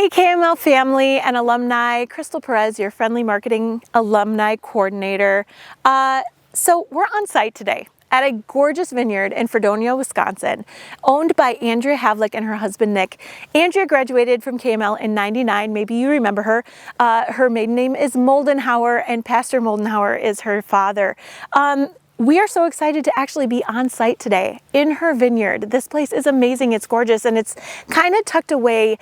Hey KML family and alumni, Crystal Perez, your friendly marketing alumni coordinator. So we're on site today at a gorgeous vineyard in Fredonia, Wisconsin, owned by Andrea Havlik and her husband Nick. Andrea graduated from KML in '99. Maybe you remember her. Her maiden name is Moldenhauer, and Pastor Moldenhauer is her father. We are so excited to actually be on site today in her vineyard. This place is amazing. It's gorgeous, and it's kind of tucked away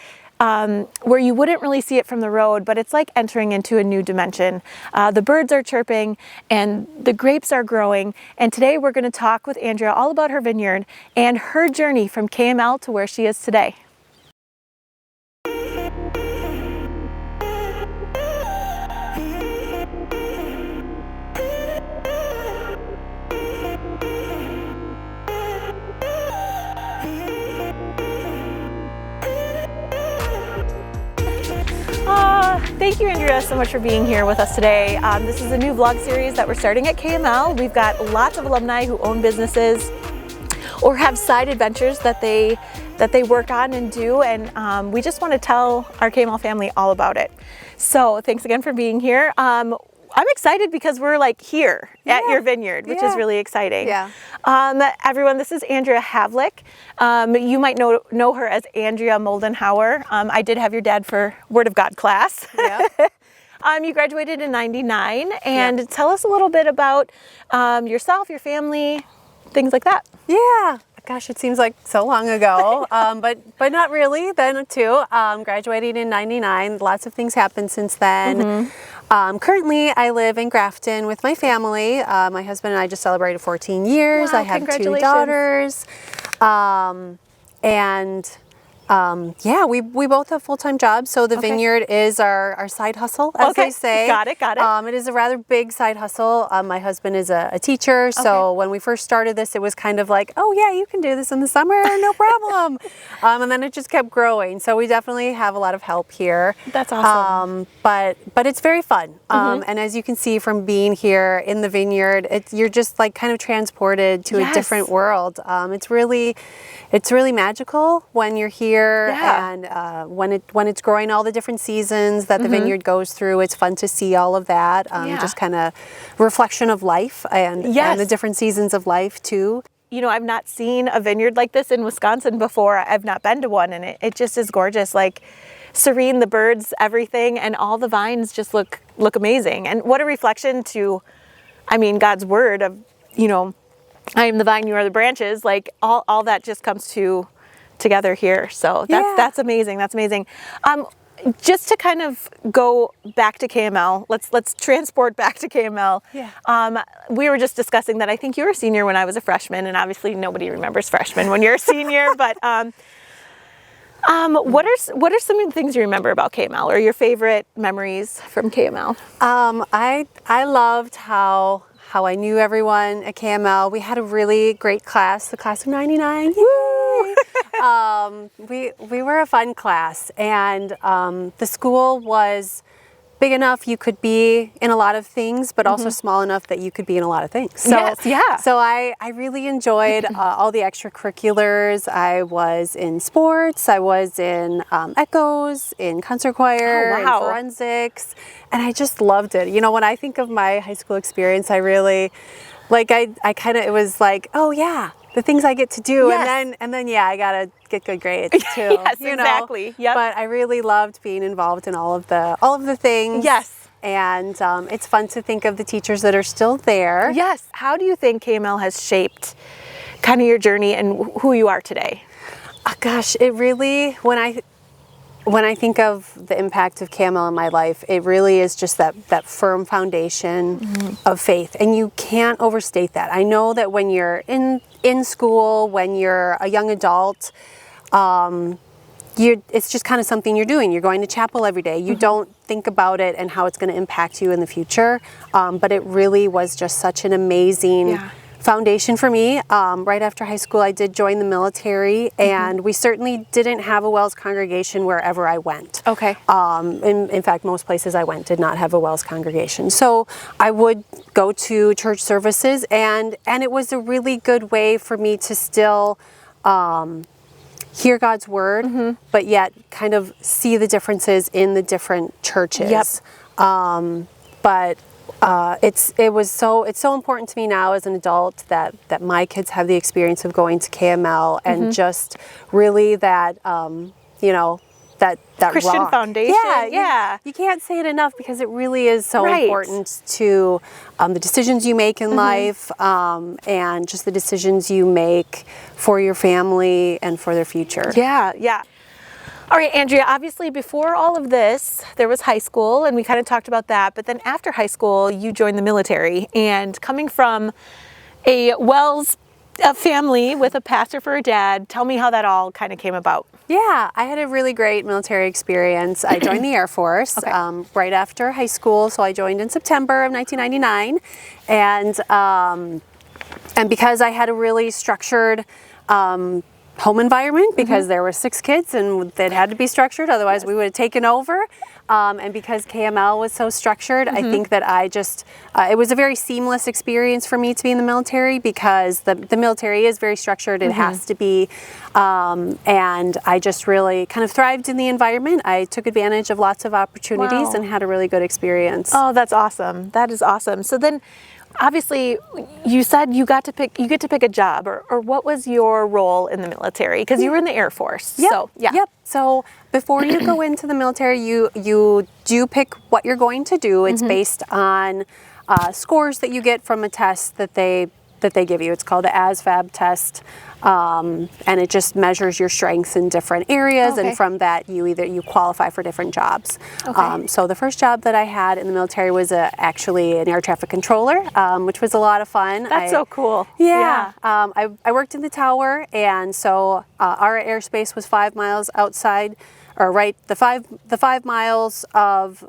where you wouldn't really see it from the road, but it's like entering into a new dimension. The birds are chirping and the grapes are growing. And today we're going to talk with Andrea all about her vineyard and her journey from KML to where she is today. Thank you, Andrea, so much for being here with us today. This is a new vlog series that we're starting at KML. We've got lots of alumni who own businesses or have side adventures that they work on and do, and we just want to tell our KML family all about it. So thanks again for being here. I'm excited because we're like here at your vineyard, which is really exciting. Yeah. Everyone, this is Andrea Havlik. You might know her as Andrea Moldenhauer. I did have your dad for Word of God class. Yeah. You graduated in '99, and tell us a little bit about yourself, your family, things like that. Yeah. Gosh, it seems like so long ago, but not really then too. Graduating in '99, lots of things happened since then. Currently, I live in Grafton with my family. My husband and I just celebrated 14 years. Wow, I have 2 daughters. Yeah, we both have full-time jobs, so the vineyard is our side hustle, as they say. Got it. It is a rather big side hustle. My husband is a teacher, so when we first started this, it was kind of like, oh yeah, you can do this in the summer, no problem. And then it just kept growing, so we definitely have a lot of help here. That's awesome. But it's very fun, and as you can see from being here in the vineyard, you're just like kind of transported to a different world. It's really magical when you're here. And when it's growing, all the different seasons that the vineyard goes through, it's fun to see all of that. Just kind of reflection of life and the different seasons of life too. You know, I've not seen a vineyard like this in Wisconsin before. I've not been to one, and it just is gorgeous. Like serene, the birds, everything, and all the vines just look amazing. And what a reflection to, I mean, God's word of, you know, I am the vine, you are the branches. Like all that just comes together here. So that's amazing. That's amazing. Just to kind of go back to KML, let's transport back to KML. Yeah. We were just discussing that I think you were a senior when I was a freshman, and obviously nobody remembers freshmen when you're a senior, but what are some of the things you remember about KML or your favorite memories from KML? I loved how I knew everyone at KML. We had a really great class, the class of '99. Woo! We were a fun class, and the school was big enough you could be in a lot of things, but also small enough that you could be in a lot of things. So, So I really enjoyed all the extracurriculars. I was in sports, I was in echoes, in concert choir, in forensics, and I just loved it. You know, when I think of my high school experience, I really, like, I kind of, it was like, oh yeah, the things I get to do, and then I gotta get good grades too. Exactly. Yep. But I really loved being involved in all of the things. Yes. And it's fun to think of the teachers that are still there. Yes. How do you think KML has shaped kind of your journey and who you are today? Oh, gosh, it really, when I think of the impact of KML in my life, it really is just that firm foundation of faith, and you can't overstate that. I know that when you're in school, when you're a young adult, it's just kind of something you're doing. You're going to chapel every day. You don't think about it and how it's going to impact you in the future, but it really was just such an amazing foundation for me. Right after high school, I did join the military, and we certainly didn't have a WELS congregation wherever I went. Okay. In fact, most places I went did not have a WELS congregation. So I would go to church services, and it was a really good way for me to still hear God's word, but yet kind of see the differences in the different churches. Yep. But it's so important to me now as an adult that my kids have the experience of going to KML and just really that that Christian rock. foundation. Yeah. You can't say it enough because it really is so important to the decisions you make in life and just the decisions you make for your family and for their future. Yeah. All right, Andrea, obviously before all of this, there was high school and we kind of talked about that. But then after high school, you joined the military, and coming from a family with a pastor for a dad, tell me how that all kind of came about. Yeah, I had a really great military experience. I joined the Air Force right after high school. So I joined in September of 1999. And because I had a really structured home environment, because there were 6 kids and it had to be structured, otherwise we would have taken over. And because KML was so structured, I think that it was a very seamless experience for me to be in the military, because the military is very structured. It has to be. And I just really kind of thrived in the environment. I took advantage of lots of opportunities and had a really good experience. Oh, that's awesome. That is awesome. So then, obviously, you said you get to pick a job, or what was your role in the military? Because you were in the Air Force. Yep. So before you go into the military, you do pick what you're going to do. It's based on scores that you get from a test that they give you. It's called the ASVAB test, and it just measures your strengths in different areas. And from that, you qualify for different jobs. So the first job that I had in the military was actually an air traffic controller, which was a lot of fun. That's so cool. Yeah. I worked in the tower, and so our airspace was 5 miles outside, or the 5 miles of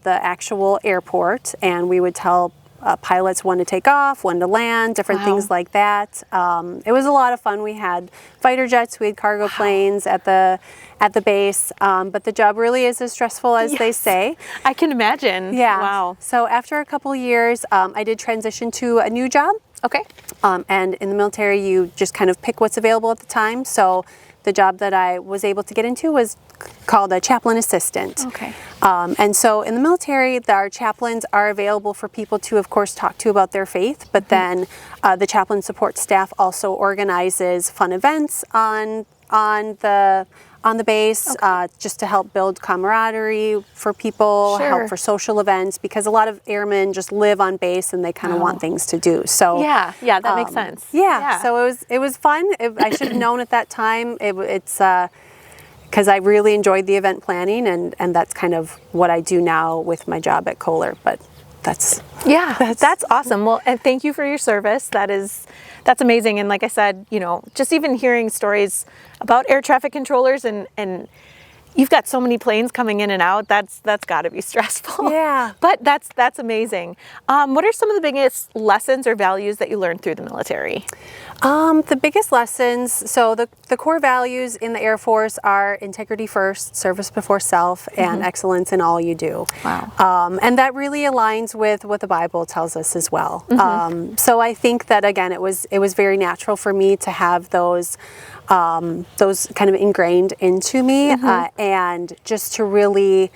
the actual airport, and we would tell pilots when to take off, when to land, different things like that. It was a lot of fun. We had fighter jets, we had cargo planes at the base, but the job really is as stressful as they say. I can imagine. Yeah. Wow. So after a couple years, I did transition to a new job. Okay. And in the military, you just kind of pick what's available at the time. So the job that I was able to get into was called a chaplain assistant. Okay. And so in the military, our chaplains are available for people to, of course, talk to about their faith, but then the chaplain support staff also organizes fun events on the base, just to help build camaraderie for people, help for social events, because a lot of airmen just live on base and they kind of want things to do. So yeah, that makes sense. Yeah, so it was fun. I should have known at that time. It's because I really enjoyed the event planning, and that's kind of what I do now with my job at Kohler. But that's awesome. Well, and thank you for your service. That's amazing. And like I said, just even hearing stories about air traffic controllers, and you've got so many planes coming in and out, that's got to be stressful. Yeah. But that's amazing. What are some of the biggest lessons or values that you learned through the military? The biggest lessons, so the core values in the Air Force are integrity first, service before self, and excellence in all you do. Wow. And that really aligns with what the Bible tells us as well. So I think that, again, it was very natural for me to have those kind of ingrained into me, and just to really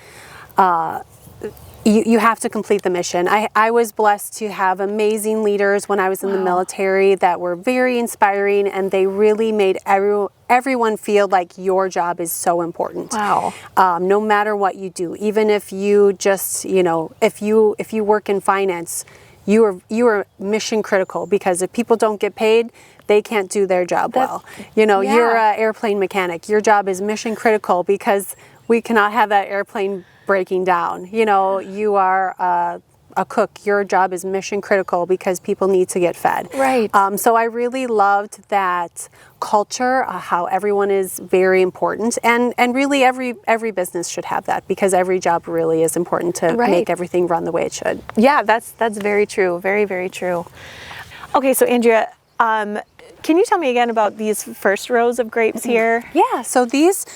you have to complete the mission. I was blessed to have amazing leaders when I was in the military that were very inspiring, and they really made everyone feel like your job is so important. Wow. No matter what you do, even if you just, if you work in finance, you are mission critical, because if people don't get paid, they can't do their job well. You're an airplane mechanic. Your job is mission critical, because we cannot have that airplane breaking down. You are a cook. Your job is mission critical, because people need to get fed. Right. So I really loved that culture, how everyone is very important, and really every business should have that, because every job really is important to make everything run the way it should. Yeah, that's very true. Very, very true. Okay, so Andrea, can you tell me again about these first rows of grapes here? Yeah, so these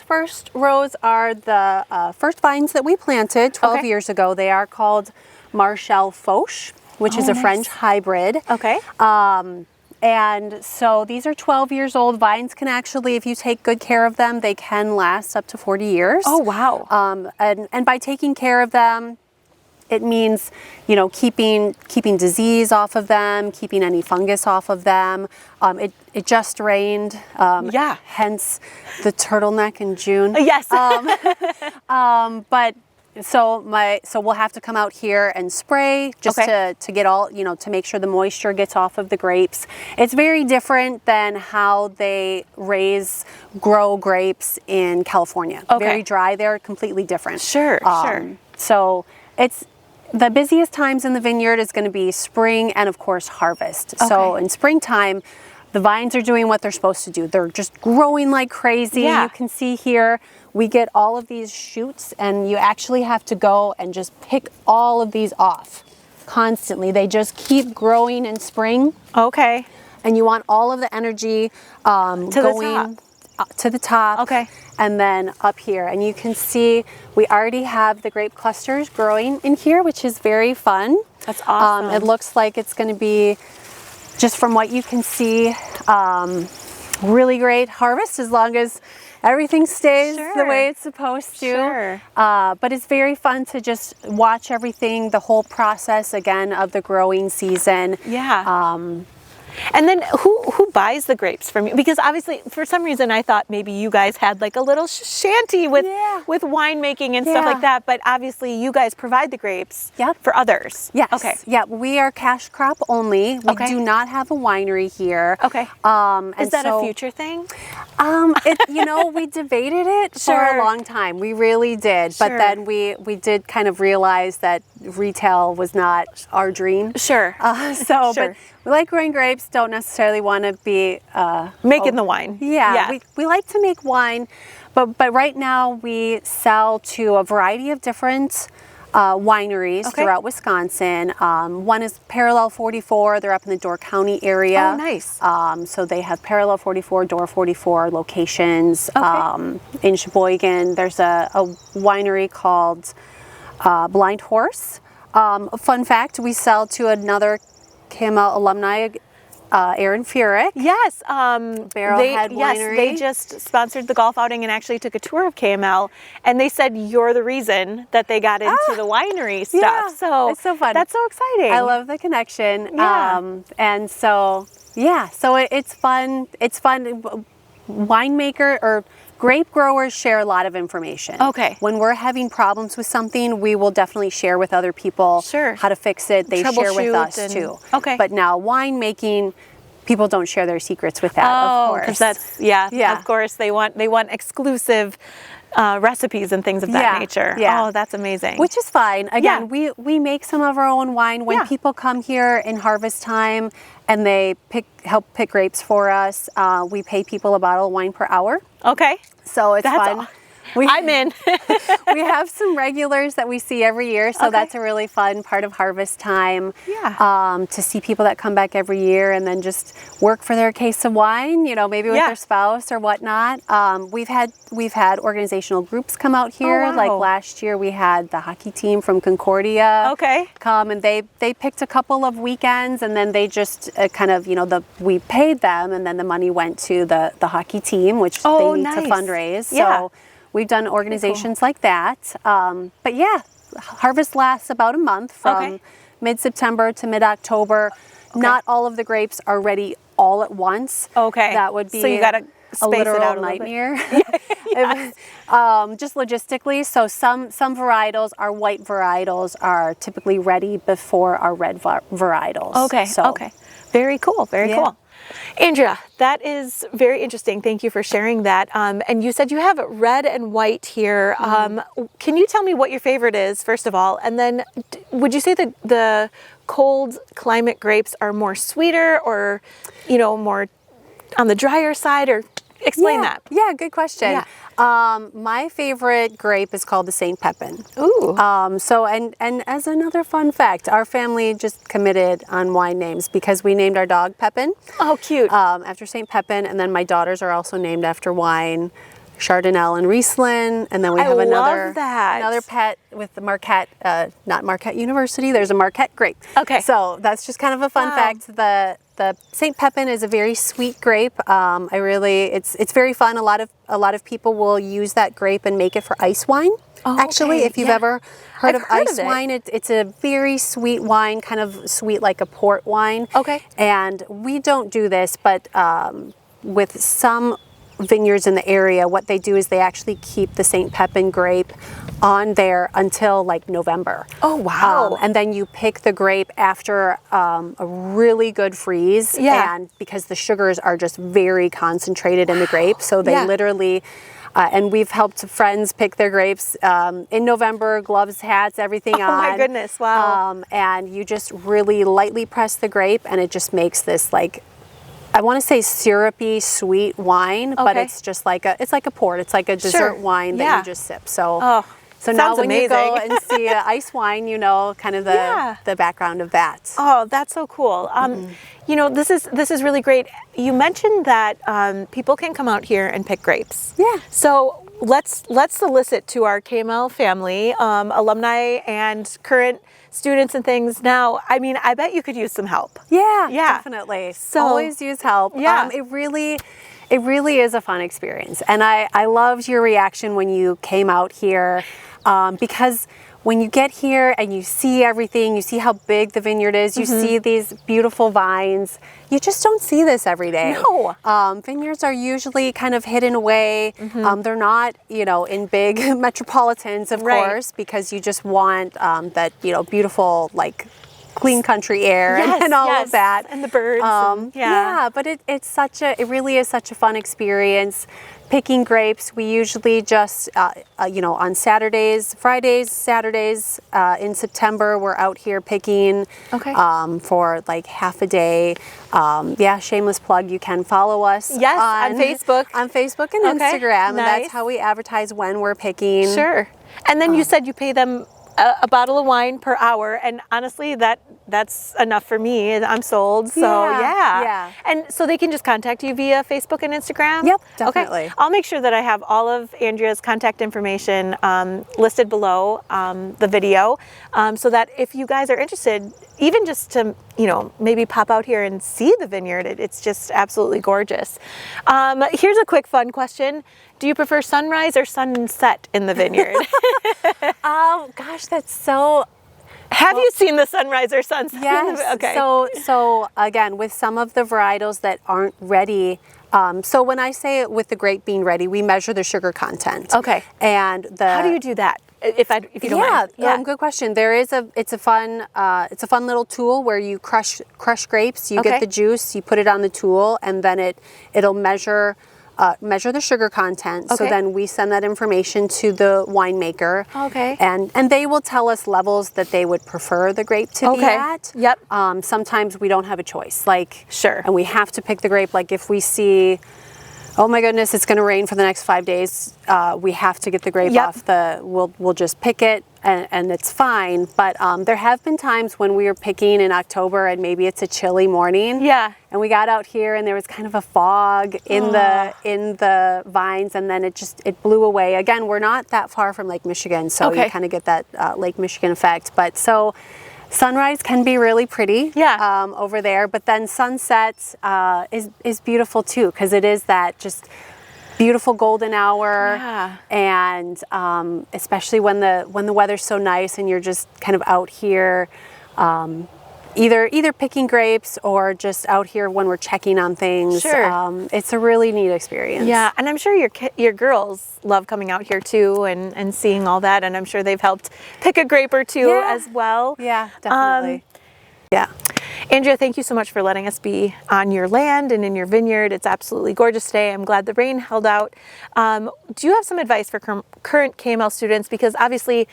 first rows are the first vines that we planted 12 years ago. They are called Marshall Foch, which is a French hybrid. Okay. And so these are 12 years old. Vines can actually, if you take good care of them, they can last up to 40 years. Oh, wow. And by taking care of them, it means, you know, keeping disease off of them, keeping any fungus off of them. It just rained. Yeah. Hence the turtleneck in June. Yes. But so we'll have to come out here and spray just to get all, you know, to make sure the moisture gets off of the grapes. It's very different than how they grow grapes in California. Okay. Very dry there, completely different. Sure, sure. So it's the busiest times in the vineyard is going to be spring and of course harvest. So in springtime, the vines are doing what they're supposed to do. They're just growing like crazy. Yeah. You can see here, we get all of these shoots and you actually have to go and just pick all of these off constantly. They just keep growing in spring. Okay. And you want all of the energy going to the top. Okay. And then up here. And you can see we already have the grape clusters growing in here, which is very fun. That's awesome. It looks like it's going to be, just from what you can see, really great harvest as long as everything stays the way it's supposed to. Sure. But it's very fun to just watch everything, the whole process again of the growing season. Yeah. And then who buys the grapes from you? Because obviously, for some reason, I thought maybe you guys had like a little shanty with winemaking and stuff like that. But obviously, you guys provide the grapes for others. Yes. Okay. Yeah, we are cash crop only. We do not have a winery here. Okay. Is that a future thing? You know, we debated it for a long time. We really did. But then we did kind of realize that retail was not our dream. Sure. But we like growing grapes, don't necessarily want to be making the wine. Yeah. We like to make wine, but right now we sell to a variety of different wineries throughout Wisconsin. One is Parallel 44. They're up in the Door County area. Oh, nice. So they have Parallel 44, Door 44 locations. In Sheboygan, there's a winery called Blind Horse. A fun fact, we sell to another KML alumni, Aaron Furick. Yes. Barrelhead Winery. Yes, they just sponsored the golf outing and actually took a tour of KML, and they said you're the reason that they got into the winery stuff. Yeah, so it's so fun. That's so exciting. I love the connection. Yeah. And so it's fun. It's fun. Winemaker or grape growers share a lot of information. Okay. When we're having problems with something, we will definitely share with other people how to fix it. They share with us too. Okay. But now winemaking, people don't share their secrets with that, of course. Because that's, of course, they want exclusive recipes and things of that nature. Yeah. Oh, that's amazing. Which is fine. Again, we make some of our own wine. When people come here in harvest time and they help pick grapes for us, we pay people a bottle of wine per hour. Okay. So it's fun. I'm in. We have some regulars that we see every year, so that's a really fun part of harvest time. Yeah. To see people that come back every year and then just work for their case of wine, you know, maybe with their spouse or whatnot. We've had organizational groups come out here. Oh, wow. Like last year, we had the hockey team from Concordia come, and they picked a couple of weekends, and then they just kind of, you know, we paid them, and then the money went to the hockey team, which they need to fundraise. So we've done organizations like that. But yeah, harvest lasts about a month from mid-September to mid-October. Not all of the grapes are ready all at once. That would be so you gotta a literal nightmare. Just logistically. So some varietals, our white varietals, are typically ready before our red varietals. Okay. Very cool. Very cool. Andrea, that is very interesting. Thank you for sharing that. And you said you have red and white here. Can you tell me what your favorite is, first of all? And then would you say that the cold climate grapes are more sweeter or, you know, more on the drier side, or explain that? Yeah, good question. My favorite grape is called the St. Pepin. Ooh. So as another fun fact, our family just committed on wine names because we named our dog Pepin. Oh, cute. After St. Pepin, and then my daughters are also named after wine, Chardonnay and Riesling, and then we have another pet with the Marquette, not Marquette University. There's a Marquette grape. Okay. So that's just kind of a fun fact. the St. Pepin is a very sweet grape. It's very fun. A lot of people will use that grape and make it for ice wine. Oh, actually, okay. if you've Yeah. ever heard I've of heard ice of it. wine, it's a very sweet wine, kind of sweet like a port wine. Okay. And we don't do this, but with some vineyards in the area, what they do is they actually keep the St. Pepin grape on there until like November. Oh, wow. And then you pick the grape after a really good freeze. Yeah. And because the sugars are just very concentrated in the grape, so they literally, and we've helped friends pick their grapes in November, gloves, hats, everything on. Oh my goodness, wow. And you just really lightly press the grape and it just makes this like, I want to say syrupy, sweet wine, but it's just like it's like a port. It's like a dessert wine that you just sip. So, so now when you go and see ice wine, you know, kind of the background of that. Oh, that's so cool. You know, this is really great. You mentioned that people can come out here and pick grapes. Yeah. So let's solicit to our KML family, alumni and current students and things now. I mean, I bet you could use some help. Yeah, Yeah. definitely. So always use help. Yeah. It really is a fun experience. And I loved your reaction when you came out here because when you get here and you see everything, you see how big the vineyard is, you see these beautiful vines, you just don't see this every day. No. Vineyards are usually kind of hidden away. They're not, you know, in big metropolitans, of course, because you just want that, you know, beautiful, like, clean country air and all of that. And the birds. But it really is such a fun experience. Picking grapes, we usually just, you know, on Saturdays, Fridays, Saturdays in September, we're out here picking for like half a day. Shameless plug, you can follow us on Facebook. On Facebook and Instagram, and that's how we advertise when we're picking. Sure. And then you said you pay them a bottle of wine per hour, and honestly, that's enough for me. I'm sold. So yeah. And so they can just contact you via Facebook and Instagram? Yep, definitely. Okay. I'll make sure that I have all of Andrea's contact information listed below the video, so that if you guys are interested, even just to, you know, maybe pop out here and see the vineyard, it's just absolutely gorgeous. Here's a quick fun question. Do you prefer sunrise or sunset in the vineyard? Oh gosh, that's so. Have you seen the sunrise or sunset? Yes. Okay. So again, with some of the varietals that aren't ready, so when I say with the grape being ready, we measure the sugar content. Okay. And how do you do that? If you don't mind. Yeah. Good question. It's a fun little tool where you crush grapes. You get the juice, you put it on the tool, and then it'll measure the sugar content. So then we send that information to the winemaker. Okay. And they will tell us levels that they would prefer the grape to be at. Yep. Sometimes we don't have a choice. Like, sure. And we have to pick the grape. Like if we see, oh my goodness, it's going to rain for the next 5 days, we have to get the grape off we'll just pick it and it's fine. But there have been times when we were picking in October and maybe it's a chilly morning. Yeah. And we got out here and there was kind of a fog in the vines, and then it blew away. Again, we're not that far from Lake Michigan, so you kind of get that Lake Michigan effect. But so sunrise can be really pretty over there, but then sunset is beautiful too, because it is that just beautiful golden hour, and especially when the weather's so nice and you're just kind of out here, either picking grapes or just out here when we're checking on things. Sure. It's a really neat experience. Yeah, and I'm sure your girls love coming out here too and seeing all that, and I'm sure they've helped pick a grape or two as well. Yeah, definitely. Yeah. Andrea, thank you so much for letting us be on your land and in your vineyard. It's absolutely gorgeous today. I'm glad the rain held out. Do you have some advice for current KML students? Because obviously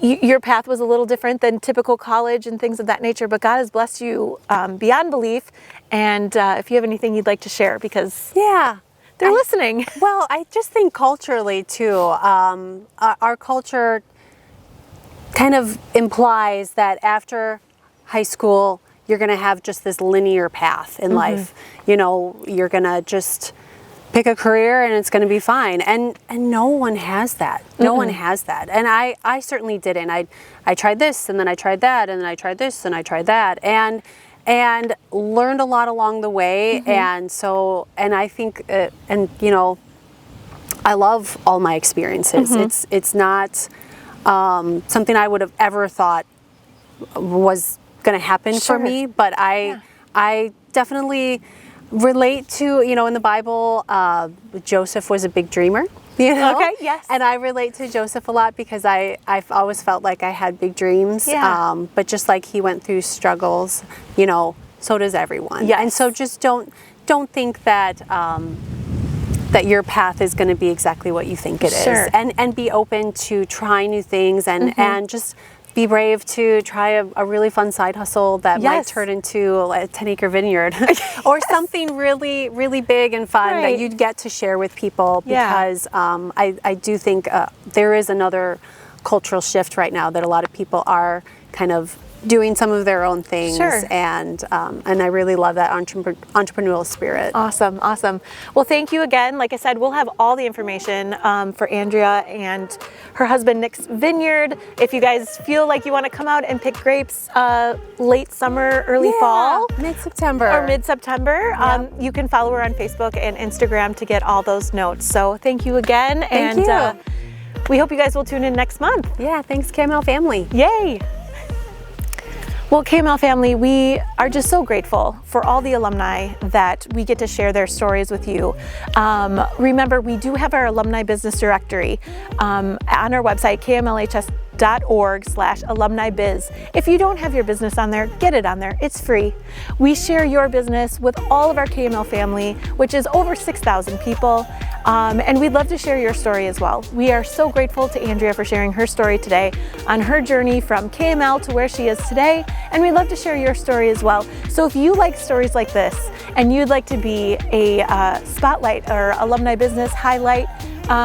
your path was a little different than typical college and things of that nature, but God has blessed you beyond belief. And if you have anything you'd like to share, because they're listening. Well, I just think culturally too, our culture kind of implies that after high school, you're going to have just this linear path in life. You know, you're going to just pick a career and it's going to be fine. And no one has that. No one has that. And I certainly didn't. I tried this and then I tried that and then I tried this and I tried that. And and learned a lot along the way. And so, and I think, and you know, I love all my experiences. It's not something I would have ever thought was going to happen for me, but I definitely relate to, you know, in the Bible, Joseph was a big dreamer. You know? Okay, yes. And I relate to Joseph a lot because I've always felt like I had big dreams. But just like he went through struggles, you know, so does everyone. Yes. And so just don't think that that your path is going to be exactly what you think it is. And be open to trying new things and just be brave to try a really fun side hustle that might turn into a 10-acre vineyard or something really, really big and fun that you'd get to share with people because I do think there is another cultural shift right now that a lot of people are kind of doing some of their own things and I really love that entrepreneurial spirit. Awesome. Well, thank you again. Like I said, we'll have all the information for Andrea and her husband Nick's vineyard. If you guys feel like you want to come out and pick grapes late summer, early fall, mid-September, you can follow her on Facebook and Instagram to get all those notes. So thank you again. Thank you. We hope you guys will tune in next month. Yeah, thanks KML family. Yay. Well, KML family, we are just so grateful for all the alumni that we get to share their stories with you. Remember, we do have our alumni business directory on our website, kmlhs.org/alumni-biz. If you don't have your business on there, get it on there. It's free. We share your business with all of our KML family, which is over 6,000 people. And we'd love to share your story as well. We are so grateful to Andrea for sharing her story today on her journey from KML to where she is today. And we'd love to share your story as well. So if you like stories like this and you'd like to be a spotlight or alumni business highlight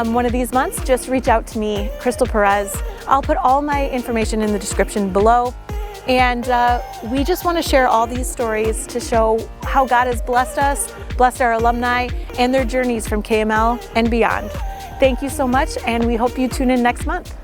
one of these months, just reach out to me, Crystal Perez. I'll put all my information in the description below. And we just want to share all these stories to show how God has blessed us, blessed our alumni, and their journeys from KML and beyond. Thank you so much, and we hope you tune in next month.